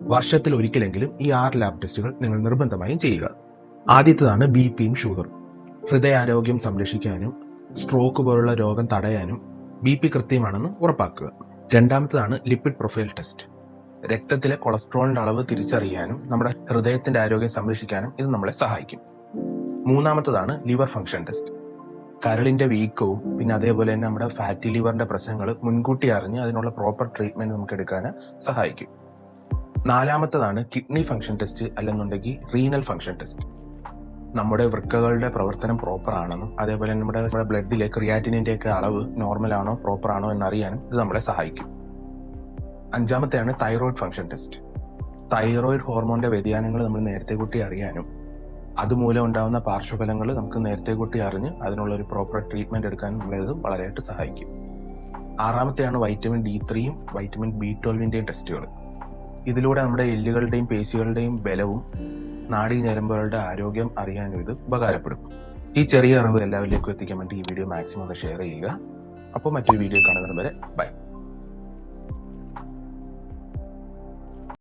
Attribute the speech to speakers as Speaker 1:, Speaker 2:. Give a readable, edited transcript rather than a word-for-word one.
Speaker 1: വർഷത്തിൽ ഒരിക്കലെങ്കിലും ഈ 6 ലാബ് ടെസ്റ്റുകൾ നിങ്ങൾ നിർബന്ധമായും ചെയ്യുക. ആദ്യത്തേതാണ് ബിപിയും ഷുഗറും. ഹൃദയാരോഗ്യം സംരക്ഷിക്കാനും സ്ട്രോക്ക് പോലുള്ള രോഗം തടയാനും ബിപി കൃത്യമാണെന്ന് ഉറപ്പാക്കുക. രണ്ടാമത്തേതാണ് ലിപ്പിഡ് പ്രൊഫൈൽ ടെസ്റ്റ്. രക്തത്തിലെ കൊളസ്ട്രോളിന്റെ അളവ് തിരിച്ചറിയാനും നമ്മുടെ ഹൃദയത്തിന്റെ ആരോഗ്യം സംരക്ഷിക്കാനും ഇത് നമ്മളെ സഹായിക്കും. മൂന്നാമത്തേതാണ് ലിവർ ഫംഗ്ഷൻ ടെസ്റ്റ്. കരളിന്റെ വീക്കവും പിന്നെ അതേപോലെ തന്നെ നമ്മുടെ ഫാറ്റി ലിവറിന്റെ പ്രശ്നങ്ങൾ മുൻകൂട്ടി അറിഞ്ഞ് അതിനുള്ള പ്രോപ്പർ ട്രീറ്റ്മെന്റ് നമുക്ക് എടുക്കാൻ സഹായിക്കും. നാലാമത്തേതാണ് കിഡ്നി ഫംഗ്ഷൻ ടെസ്റ്റ്, അല്ലെന്നുണ്ടെങ്കിൽ റീനൽ ഫംഗ്ഷൻ ടെസ്റ്റ്. നമ്മുടെ വൃക്കകളുടെ പ്രവർത്തനം പ്രോപ്പർ ആണെന്നും അതേപോലെ നമ്മുടെ ബ്ലഡിലെ ക്രിയാറ്റിനിന്റെ ഒക്കെ അളവ് നോർമൽ ആണോ പ്രോപ്പർ ആണോ എന്നറിയാനും ഇത് നമ്മളെ സഹായിക്കും. അഞ്ചാമത്തെയാണ് തൈറോയിഡ് ഫംഗ്ഷൻ ടെസ്റ്റ്. തൈറോയിഡ് ഹോർമോണിന്റെ വ്യതിയാനങ്ങൾ നമ്മൾ നേരത്തെ കൂട്ടി അറിയാനും അതുമൂലം ഉണ്ടാകുന്ന പാർശ്വഫലങ്ങൾ നമുക്ക് നേരത്തെ കൂട്ടി അറിഞ്ഞ് അതിനുള്ള ഒരു പ്രോപ്പർ ട്രീറ്റ്മെന്റ് എടുക്കാനും നമ്മളത് വളരെയായിട്ട് സഹായിക്കും. ആറാമത്തെയാണ് വൈറ്റമിൻ D3യും വൈറ്റമിൻ B12ന്റെയും ടെസ്റ്റുകൾ. ഇതിലൂടെ നമ്മുടെ എല്ലുകളുടെയും പേശികളുടെയും ബലവും നാഡീ ഞരമ്പുകളുടെ ആരോഗ്യം അറിയാനും ഇത് ഉപകാരപ്പെടും. ഈ ചെറിയ അറിവ് എല്ലാവരിലേക്കും എത്തിക്കാൻ വേണ്ടി ഈ വീഡിയോ മാക്സിമം ഒന്ന് ഷെയർ ചെയ്യുക. അപ്പോൾ മറ്റൊരു വീഡിയോ കാണുന്നത് വരെ ബൈ.